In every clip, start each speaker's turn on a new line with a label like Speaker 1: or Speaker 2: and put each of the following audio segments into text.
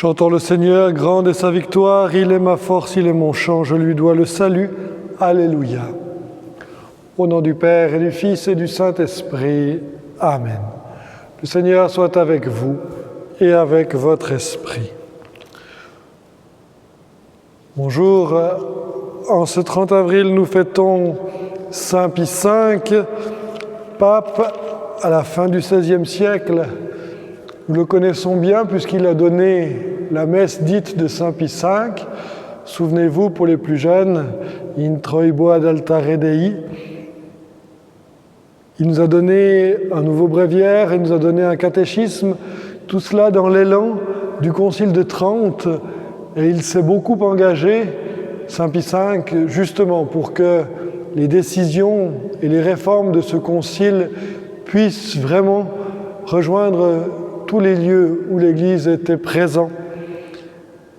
Speaker 1: Chantons le Seigneur, grande est sa victoire, il est ma force, il est mon chant, je lui dois le salut. Alléluia. Au nom du Père et du Fils et du Saint-Esprit. Amen. Le Seigneur soit avec vous et avec votre esprit. Bonjour, en ce 30 avril, nous fêtons Saint Pie V, pape à la fin du XVIe siècle. Nous le connaissons bien puisqu'il a donné la messe dite de Saint Pie V. Souvenez-vous, pour les plus jeunes, In troibo ad altare Dei. Il nous a donné un nouveau bréviaire, il nous a donné un catéchisme, tout cela dans l'élan du Concile de Trente. Et il s'est beaucoup engagé, Saint Pie V, justement pour que les décisions et les réformes de ce concile puissent vraiment rejoindre tous les lieux où l'Église était présente.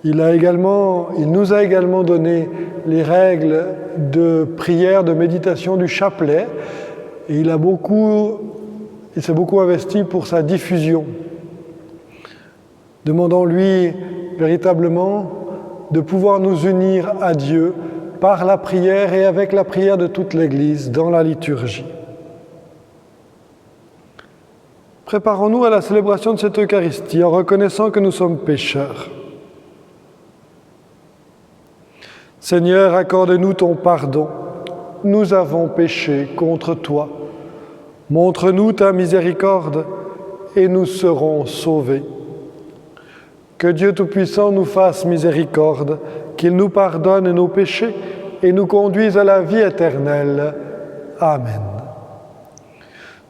Speaker 1: Il nous a également donné les règles de prière, de méditation du chapelet, et il s'est beaucoup investi pour sa diffusion. Demandons-lui véritablement de pouvoir nous unir à Dieu par la prière et avec la prière de toute l'Église dans la liturgie. Préparons-nous à la célébration de cette Eucharistie en reconnaissant que nous sommes pécheurs. Seigneur, accorde-nous ton pardon. Nous avons péché contre toi. Montre-nous ta miséricorde et nous serons sauvés. Que Dieu Tout-Puissant nous fasse miséricorde, qu'il nous pardonne nos péchés et nous conduise à la vie éternelle. Amen.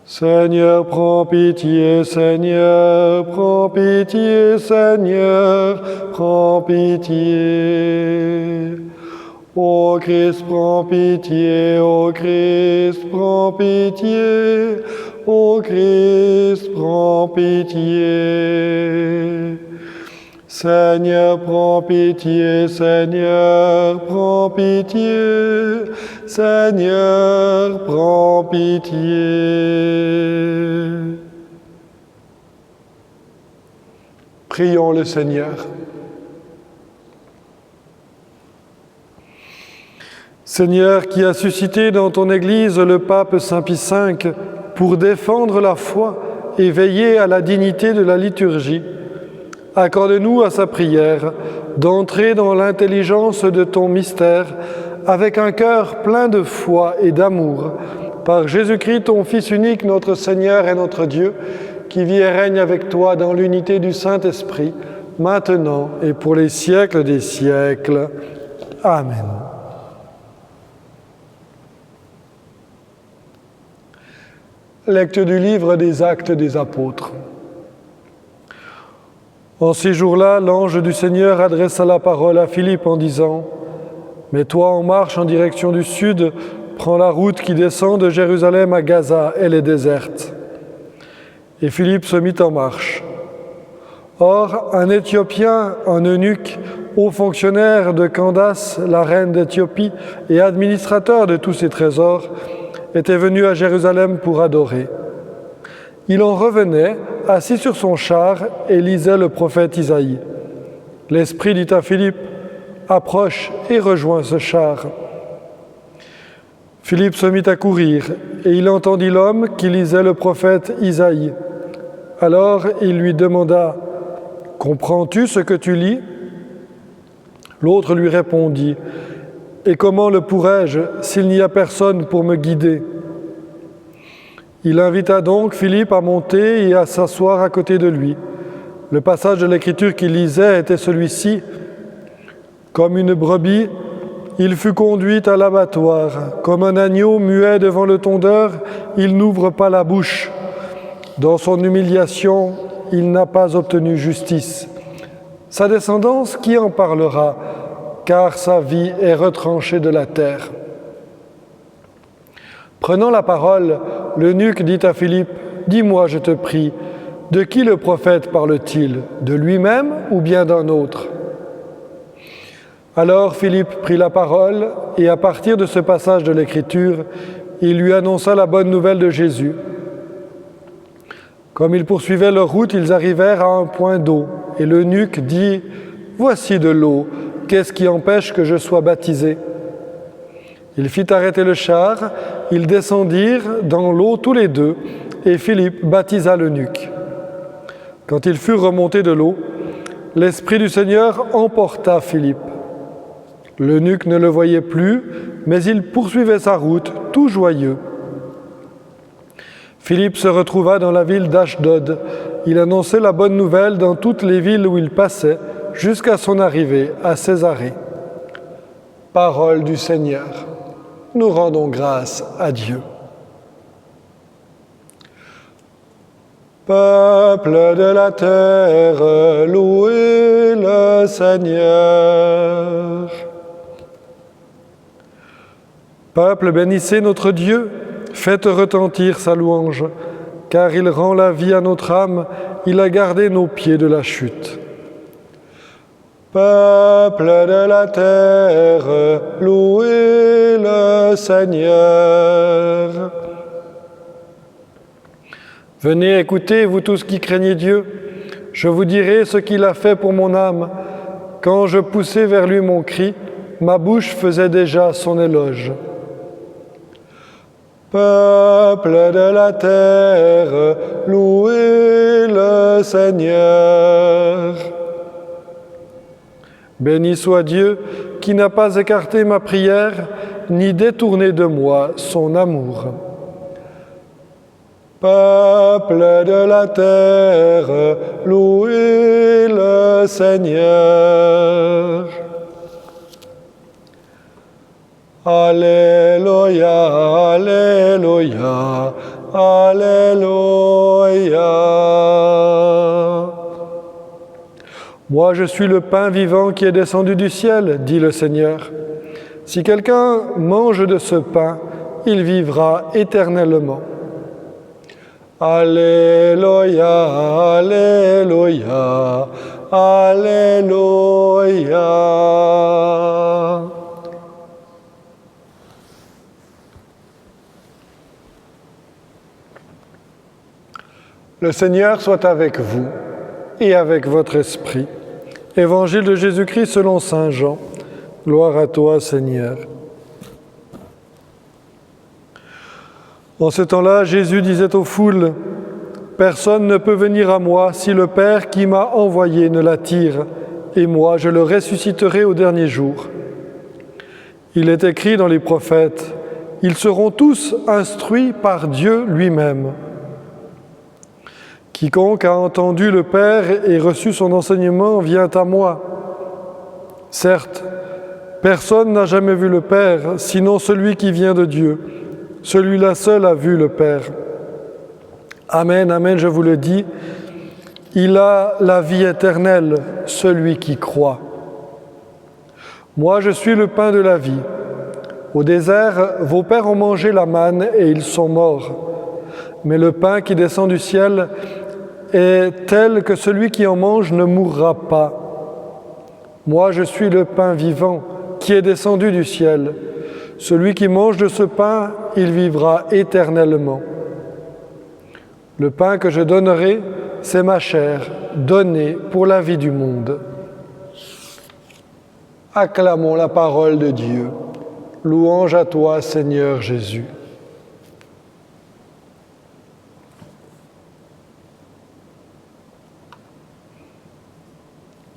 Speaker 1: Seigneur, prends pitié, Seigneur, prends pitié, Seigneur, prends pitié. Ô Christ, prends pitié, ô Christ, prends pitié, ô Christ, prends pitié. Seigneur, prends pitié, Seigneur, prends pitié, Seigneur, prends pitié. Prions le Seigneur. Seigneur, qui as suscité dans ton Église le pape Saint Pie V pour défendre la foi et veiller à la dignité de la liturgie, accorde-nous à sa prière d'entrer dans l'intelligence de ton mystère avec un cœur plein de foi et d'amour, par Jésus-Christ, ton Fils unique, notre Seigneur et notre Dieu, qui vit et règne avec toi dans l'unité du Saint-Esprit, maintenant et pour les siècles des siècles. Amen. Lecture du livre des Actes des Apôtres. En ces jours-là, l'ange du Seigneur adressa la parole à Philippe en disant « Mets-toi en marche en direction du sud, prends la route qui descend de Jérusalem à Gaza, elle est déserte. » Et Philippe se mit en marche. Or, un Éthiopien, un eunuque, haut fonctionnaire de Candace, la reine d'Éthiopie, et administrateur de tous ses trésors, était venu à Jérusalem pour adorer. Il en revenait, assis sur son char, et lisait le prophète Isaïe. L'Esprit dit à Philippe, « Approche et rejoins ce char. » Philippe se mit à courir, et il entendit l'homme qui lisait le prophète Isaïe. Alors il lui demanda, « Comprends-tu ce que tu lis ?» L'autre lui répondit, « Et comment le pourrais-je s'il n'y a personne pour me guider ?» Il invita donc Philippe à monter et à s'asseoir à côté de lui. Le passage de l'Écriture qu'il lisait était celui-ci. « Comme une brebis, il fut conduit à l'abattoir. Comme un agneau muet devant le tondeur, il n'ouvre pas la bouche. Dans son humiliation, il n'a pas obtenu justice. Sa descendance, qui en parlera ? Car sa vie est retranchée de la terre. » Prenant la parole, l'eunuque dit à Philippe, « Dis-moi, je te prie, de qui le prophète parle-t-il ? De lui-même ou bien d'un autre ?» Alors Philippe prit la parole et à partir de ce passage de l'Écriture, il lui annonça la bonne nouvelle de Jésus. Comme ils poursuivaient leur route, ils arrivèrent à un point d'eau Et l'eunuque dit, « Voici de l'eau, qu'est-ce qui empêche que je sois baptisé ?» Il fit arrêter le char, ils descendirent dans l'eau tous les deux, et Philippe baptisa l'eunuque. Quand ils furent remontés de l'eau, l'Esprit du Seigneur emporta Philippe. L'eunuque ne le voyait plus, mais il poursuivait sa route, tout joyeux. Philippe se retrouva dans la ville d'Ashdod. Il annonçait la bonne nouvelle dans toutes les villes où il passait, jusqu'à son arrivée à Césarée. Parole du Seigneur. Nous rendons grâce à Dieu. Peuple de la terre, louez le Seigneur. Peuple, bénissez notre Dieu, faites retentir sa louange, car il rend la vie à notre âme, il a gardé nos pieds de la chute. Peuple de la terre, louez le Seigneur. Venez écouter, vous tous qui craignez Dieu, je vous dirai ce qu'il a fait pour mon âme. Quand je poussais vers lui mon cri, ma bouche faisait déjà son éloge. Peuple de la terre, louez le Seigneur. Béni soit Dieu qui n'a pas écarté ma prière, ni détourné de moi son amour. Peuple de la terre, louez le Seigneur. Alléluia, Alléluia, Alléluia. Moi, je suis le pain vivant qui est descendu du ciel, dit le Seigneur. Si quelqu'un mange de ce pain, il vivra éternellement. Alléluia, Alléluia, Alléluia. Le Seigneur soit avec vous et avec votre esprit. Évangile de Jésus-Christ selon saint Jean. Gloire à toi, Seigneur. En ce temps-là, Jésus disait aux foules, « Personne ne peut venir à moi si le Père qui m'a envoyé ne l'attire, et moi je le ressusciterai au dernier jour. » Il est écrit dans les prophètes, « Ils seront tous instruits par Dieu lui-même. » Quiconque a entendu le Père et reçu son enseignement vient à moi. Certes, personne n'a jamais vu le Père, sinon celui qui vient de Dieu. Celui-là seul a vu le Père. Amen, amen, je vous le dis, il a la vie éternelle, celui qui croit. Moi, je suis le pain de la vie. Au désert, vos pères ont mangé la manne et ils sont morts. Mais le pain qui descend du ciel est tel que celui qui en mange ne mourra pas. Moi, je suis le pain vivant qui est descendu du ciel. Celui qui mange de ce pain, il vivra éternellement. Le pain que je donnerai, c'est ma chair, donnée pour la vie du monde. Acclamons la parole de Dieu. Louange à toi, Seigneur Jésus.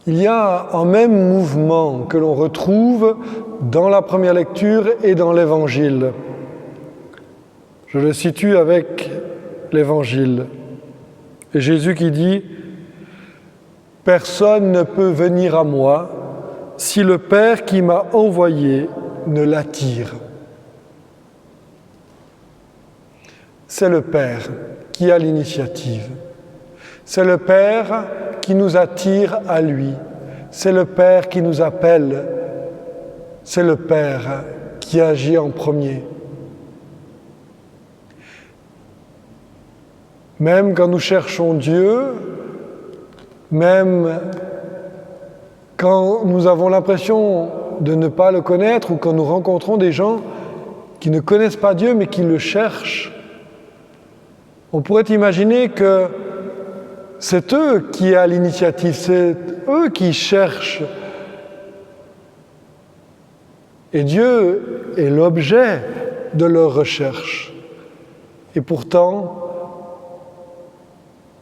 Speaker 1: Il y a un même mouvement que l'on retrouve dans la première lecture et dans l'Évangile. Je le situe avec l'Évangile. Et Jésus qui dit « Personne ne peut venir à moi si le Père qui m'a envoyé ne l'attire. » C'est le Père qui a l'initiative. C'est le Père qui nous attire à lui. C'est le Père qui nous appelle. C'est le Père qui agit en premier. Même quand nous cherchons Dieu, même quand nous avons l'impression de ne pas le connaître ou quand nous rencontrons des gens qui ne connaissent pas Dieu mais qui le cherchent, on pourrait imaginer que c'est eux qui ont l'initiative, c'est eux qui cherchent. Et Dieu est l'objet de leur recherche. Et pourtant,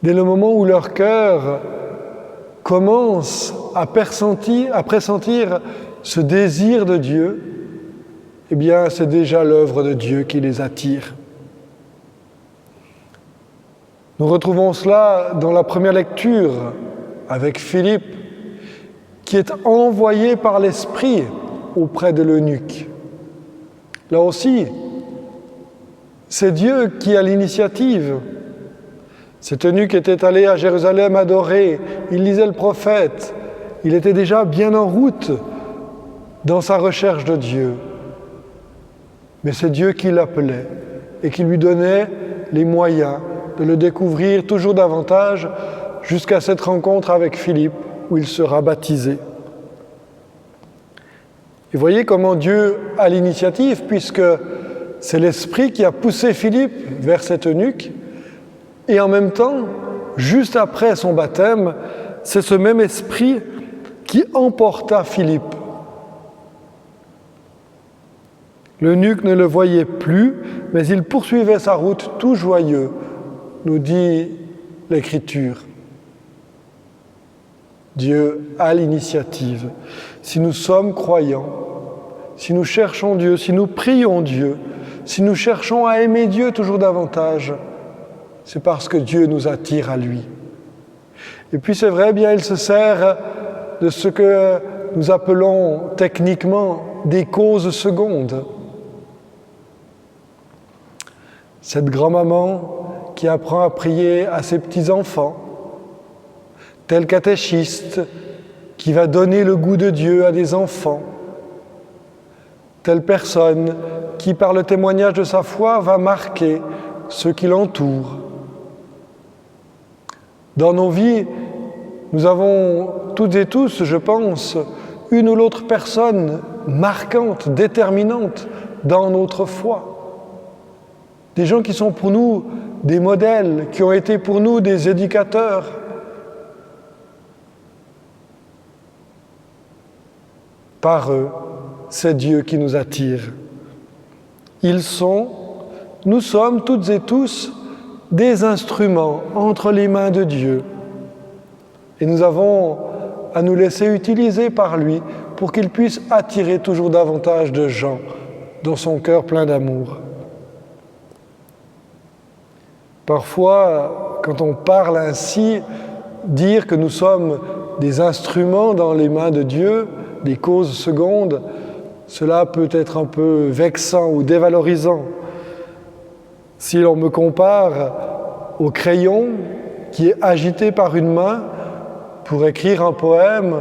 Speaker 1: dès le moment où leur cœur commence à pressentir ce désir de Dieu, eh bien, c'est déjà l'œuvre de Dieu qui les attire. Nous retrouvons cela dans la première lecture avec Philippe, qui est envoyé par l'Esprit auprès de l'eunuque. Là aussi, c'est Dieu qui a l'initiative. Cet eunuque était allé à Jérusalem adorer, il lisait le prophète, il était déjà bien en route dans sa recherche de Dieu. Mais c'est Dieu qui l'appelait et qui lui donnait les moyens de le découvrir toujours davantage jusqu'à cette rencontre avec Philippe où il sera baptisé. Et voyez comment Dieu a l'initiative, puisque c'est l'Esprit qui a poussé Philippe vers cet eunuque, et en même temps, juste après son baptême, c'est ce même Esprit qui emporta Philippe. L'eunuque ne le voyait plus, mais il poursuivait sa route tout joyeux, nous dit l'Écriture. Dieu a l'initiative. Si nous sommes croyants, si nous cherchons Dieu, si nous prions Dieu, si nous cherchons à aimer Dieu toujours davantage, c'est parce que Dieu nous attire à lui. Et puis c'est vrai, bien il se sert de ce que nous appelons techniquement des causes secondes. Cette grand-maman qui apprend à prier à ses petits-enfants, tel catéchiste qui va donner le goût de Dieu à des enfants, telle personne qui, par le témoignage de sa foi, va marquer ceux qui l'entourent. Dans nos vies, nous avons toutes et tous, je pense, une ou l'autre personne marquante, déterminante dans notre foi. Des gens qui sont pour nous des modèles, qui ont été pour nous des éducateurs. Par eux, c'est Dieu qui nous attire. Nous sommes toutes et tous des instruments entre les mains de Dieu. Et nous avons à nous laisser utiliser par lui pour qu'il puisse attirer toujours davantage de gens dans son cœur plein d'amour. Parfois, quand on parle ainsi, dire que nous sommes des instruments dans les mains de Dieu, des causes secondes, cela peut être un peu vexant ou dévalorisant. Si l'on me compare au crayon qui est agité par une main pour écrire un poème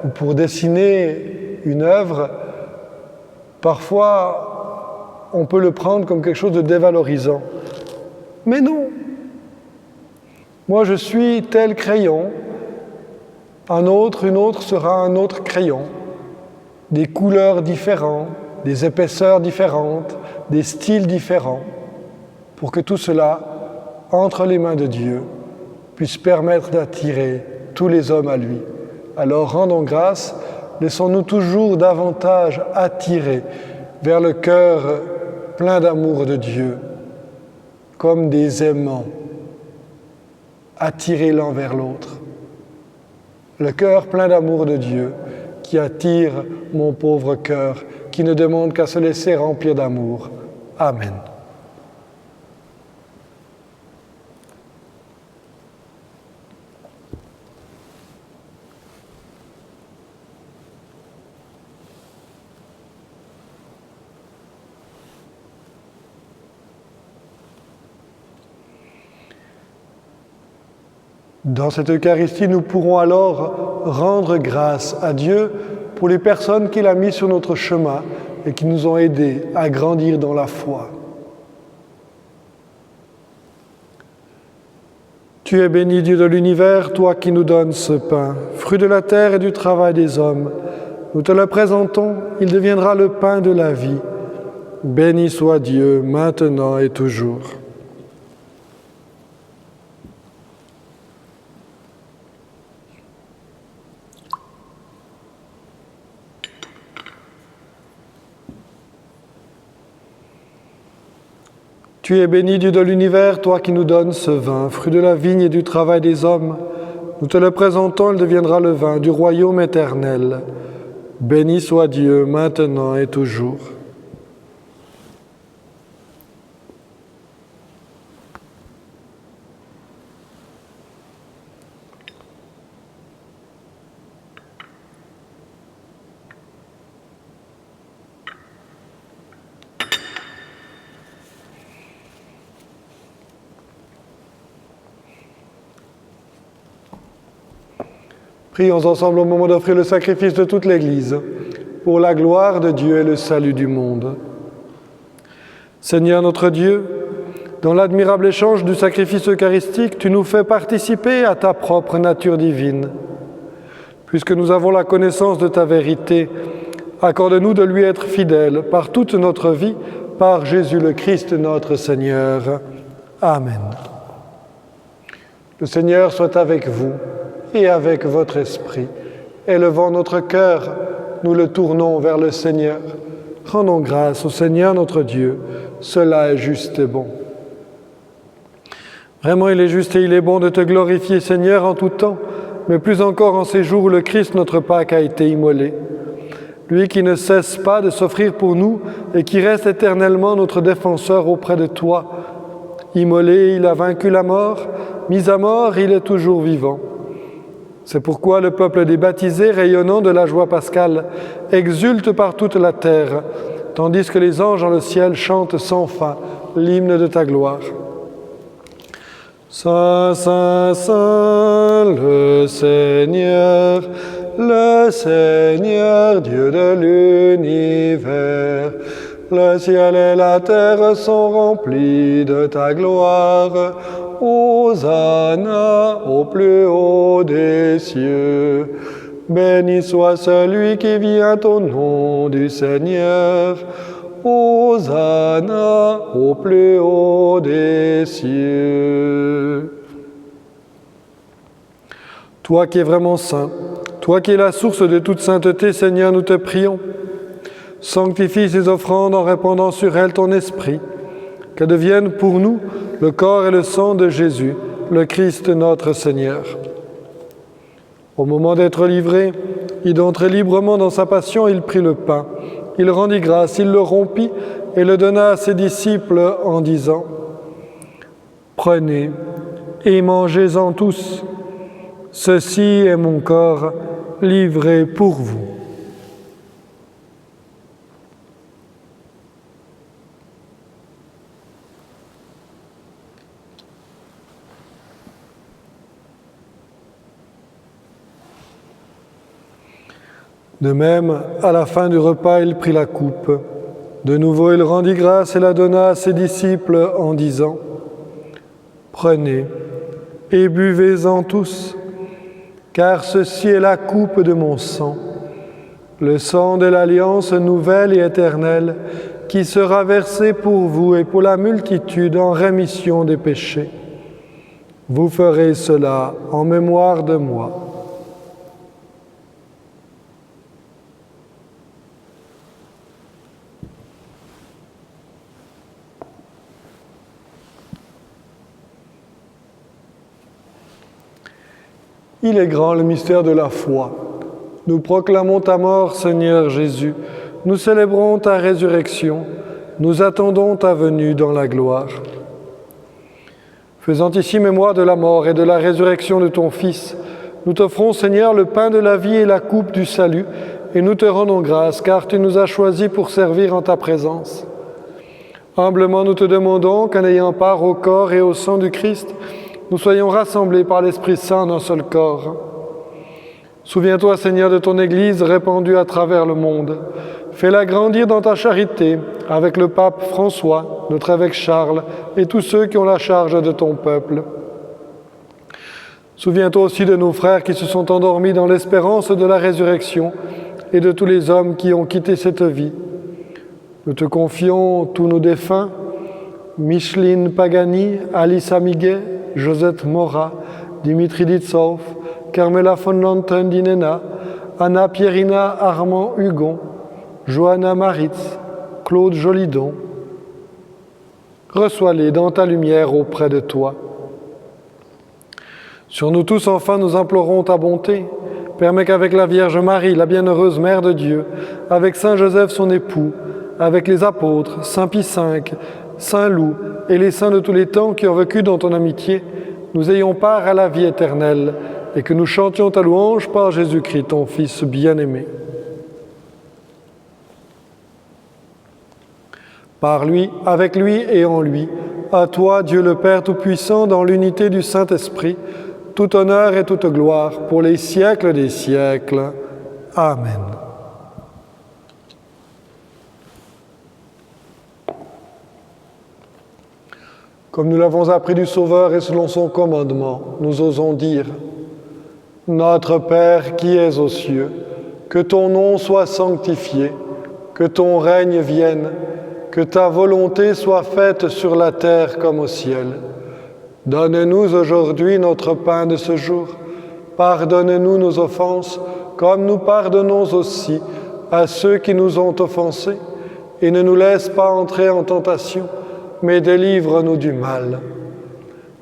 Speaker 1: ou pour dessiner une œuvre, parfois on peut le prendre comme quelque chose de dévalorisant. Mais non. Moi je suis tel crayon, une autre sera un autre crayon. Des couleurs différentes, des épaisseurs différentes, des styles différents, pour que tout cela, entre les mains de Dieu, puisse permettre d'attirer tous les hommes à lui. Alors rendons grâce, laissons-nous toujours davantage attirer vers le cœur plein d'amour de Dieu, comme des aimants, attirés l'un vers l'autre. Le cœur plein d'amour de Dieu, qui attire mon pauvre cœur, qui ne demande qu'à se laisser remplir d'amour. Amen. Dans cette Eucharistie, nous pourrons alors rendre grâce à Dieu pour les personnes qu'il a mises sur notre chemin et qui nous ont aidés à grandir dans la foi. Tu es béni, Dieu de l'univers, toi qui nous donnes ce pain, fruit de la terre et du travail des hommes. Nous te le présentons, il deviendra le pain de la vie. Béni soit Dieu, maintenant et toujours. Tu es béni, Dieu de l'univers, toi qui nous donnes ce vin, fruit de la vigne et du travail des hommes. Nous te le présentons, il deviendra le vin du royaume éternel. Béni soit Dieu, maintenant et toujours. Prions ensemble au moment d'offrir le sacrifice de toute l'Église, pour la gloire de Dieu et le salut du monde. Seigneur notre Dieu, dans l'admirable échange du sacrifice eucharistique, tu nous fais participer à ta propre nature divine. Puisque nous avons la connaissance de ta vérité, accorde-nous de lui être fidèles par toute notre vie, par Jésus le Christ notre Seigneur. Amen. Le Seigneur soit avec vous et avec votre esprit. Élevant notre cœur, nous le tournons vers le Seigneur. Rendons grâce au Seigneur notre Dieu. Cela est juste et bon. Vraiment, il est juste et il est bon de te glorifier, Seigneur, en tout temps, mais plus encore en ces jours où le Christ, notre Pâque, a été immolé. Lui qui ne cesse pas de s'offrir pour nous et qui reste éternellement notre défenseur auprès de toi. Immolé, il a vaincu la mort. Mis à mort, il est toujours vivant. C'est pourquoi le peuple des baptisés, rayonnant de la joie pascale, exulte par toute la terre, tandis que les anges dans le ciel chantent sans fin l'hymne de ta gloire. Saint, Saint, Saint, le Seigneur, Dieu de l'univers. Le ciel et la terre sont remplis de ta gloire. Hosanna au plus haut des cieux. Béni soit celui qui vient au nom du Seigneur. Hosanna au plus haut des cieux. Toi qui es vraiment saint, toi qui es la source de toute sainteté, Seigneur, nous te prions. Sanctifie ces offrandes en répandant sur elles ton esprit, qu'elles deviennent pour nous le corps et le sang de Jésus, le Christ notre Seigneur. Au moment d'être livré et d'entrer librement dans sa passion, il prit le pain, il rendit grâce, il le rompit et le donna à ses disciples en disant : « Prenez et mangez-en tous, ceci est mon corps livré pour vous. » De même, à la fin du repas, il prit la coupe. De nouveau, il rendit grâce et la donna à ses disciples en disant : « Prenez et buvez-en tous, car ceci est la coupe de mon sang, le sang de l'alliance nouvelle et éternelle, qui sera versé pour vous et pour la multitude en rémission des péchés. Vous ferez cela en mémoire de moi. » Il est grand le mystère de la foi. Nous proclamons ta mort, Seigneur Jésus. Nous célébrons ta résurrection. Nous attendons ta venue dans la gloire. Faisant ici mémoire de la mort et de la résurrection de ton Fils, nous t'offrons, Seigneur, le pain de la vie et la coupe du salut, et nous te rendons grâce, car tu nous as choisis pour servir en ta présence. Humblement, nous te demandons qu'en ayant part au corps et au sang du Christ, nous soyons rassemblés par l'Esprit Saint d'un seul corps. Souviens-toi, Seigneur, de ton Église répandue à travers le monde. Fais-la grandir dans ta charité avec le pape François, notre évêque Charles et tous ceux qui ont la charge de ton peuple. Souviens-toi aussi de nos frères qui se sont endormis dans l'espérance de la résurrection et de tous les hommes qui ont quitté cette vie. Nous te confions tous nos défunts, Micheline Pagani, Alice Amiguet, Josette Mora, Dimitri Ditsov, Carmela von Lanten-Dinena, Anna Pierina Armand Hugon, Johanna Maritz, Claude Jolidon. reçois-les dans ta lumière auprès de toi. Sur nous tous, enfin, nous implorons ta bonté. Permets qu'avec la Vierge Marie, la bienheureuse Mère de Dieu, avec Saint Joseph son époux, avec les apôtres, Saint Pie V, Saint Loup et les saints de tous les temps qui ont vécu dans ton amitié, nous ayons part à la vie éternelle et que nous chantions ta louange par Jésus-Christ, ton Fils bien-aimé. Par lui, avec lui et en lui, à toi, Dieu le Père Tout-Puissant, dans l'unité du Saint-Esprit, tout honneur et toute gloire pour les siècles des siècles. Amen. Comme nous l'avons appris du Sauveur et selon son commandement, nous osons dire: Notre Père qui es aux cieux, que ton nom soit sanctifié, que ton règne vienne, que ta volonté soit faite sur la terre comme au ciel. Donne-nous aujourd'hui notre pain de ce jour. Pardonne-nous nos offenses, comme nous pardonnons aussi à ceux qui nous ont offensés. Et ne nous laisse pas entrer en tentation, mais délivre-nous du mal.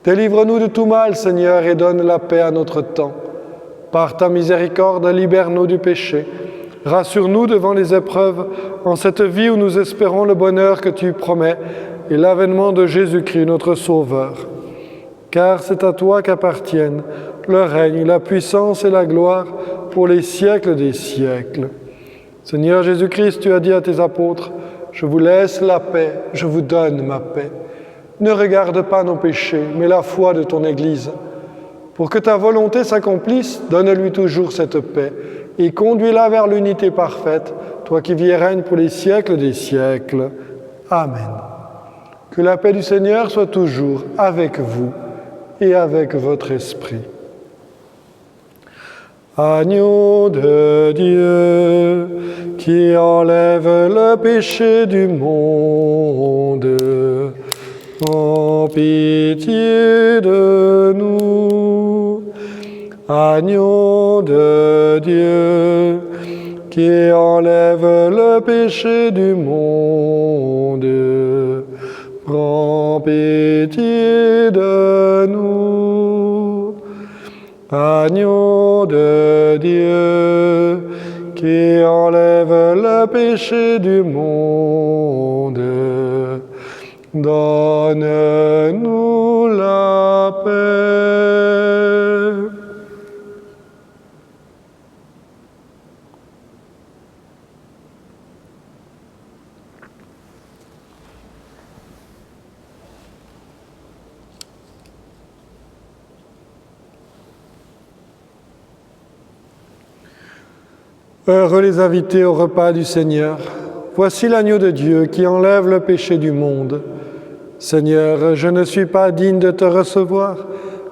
Speaker 1: Délivre-nous de tout mal, Seigneur, et donne la paix à notre temps. Par ta miséricorde, libère-nous du péché. Rassure-nous devant les épreuves, en cette vie où nous espérons le bonheur que tu promets et l'avènement de Jésus-Christ, notre Sauveur. Car c'est à toi qu'appartiennent le règne, la puissance et la gloire pour les siècles des siècles. Seigneur Jésus-Christ, tu as dit à tes apôtres: je vous laisse la paix, je vous donne ma paix. Ne regarde pas nos péchés, mais la foi de ton Église. Pour que ta volonté s'accomplisse, donne-lui toujours cette paix et conduis-la vers l'unité parfaite, toi qui vis et règnes pour les siècles des siècles. Amen. Que la paix du Seigneur soit toujours avec vous et avec votre esprit. Agneau de Dieu, qui enlève le péché du monde, en pitié de nous. Agneau de Dieu, qui enlève le péché du monde, prends pitié de nous. Agneau de Dieu, qui enlève le péché du monde, donne-nous la paix. Heureux les invités au repas du Seigneur. Voici l'agneau de Dieu qui enlève le péché du monde. Seigneur, je ne suis pas digne de te recevoir,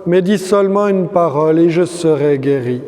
Speaker 1: mais dis seulement une parole et je serai guéri.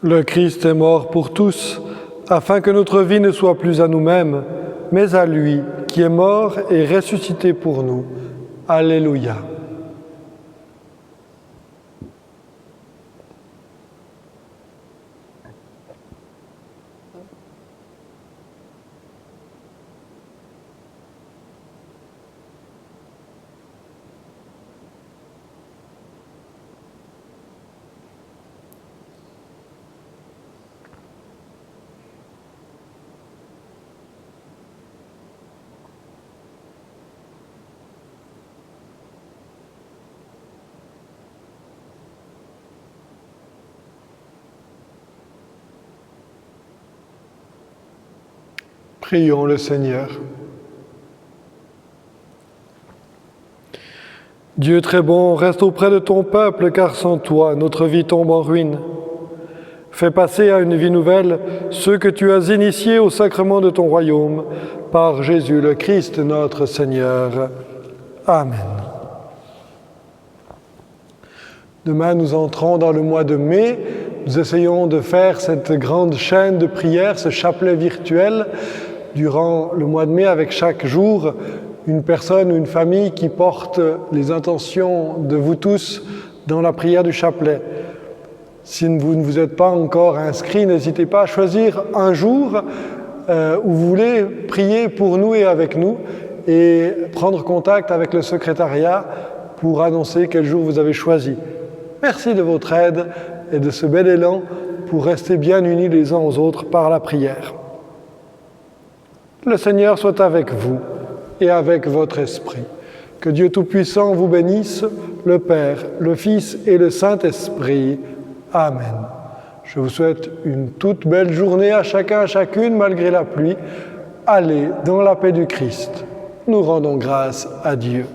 Speaker 1: Le Christ est mort pour tous, afin que notre vie ne soit plus à nous-mêmes, mais à lui qui est mort et ressuscité pour nous. Alléluia. Prions le Seigneur. Dieu très bon, reste auprès de ton peuple, car sans toi, notre vie tombe en ruine. Fais passer à une vie nouvelle ceux que tu as initiés au sacrement de ton royaume, par Jésus le Christ notre Seigneur. Amen. Demain, nous entrons dans le mois de mai. Nous essayons de faire cette grande chaîne de prières, ce chapelet virtuel, durant le mois de mai, avec chaque jour une personne ou une famille qui porte les intentions de vous tous dans la prière du chapelet. Si vous ne vous êtes pas encore inscrit, n'hésitez pas à choisir un jour où vous voulez prier pour nous et avec nous et prendre contact avec le secrétariat pour annoncer quel jour vous avez choisi. Merci de votre aide et de ce bel élan pour rester bien unis les uns aux autres par la prière. Le Seigneur soit avec vous et avec votre esprit. Que Dieu Tout-Puissant vous bénisse, le Père, le Fils et le Saint-Esprit. Amen. Je vous souhaite une toute belle journée à chacun, à chacune, malgré la pluie. Allez dans la paix du Christ. Nous rendons grâce à Dieu.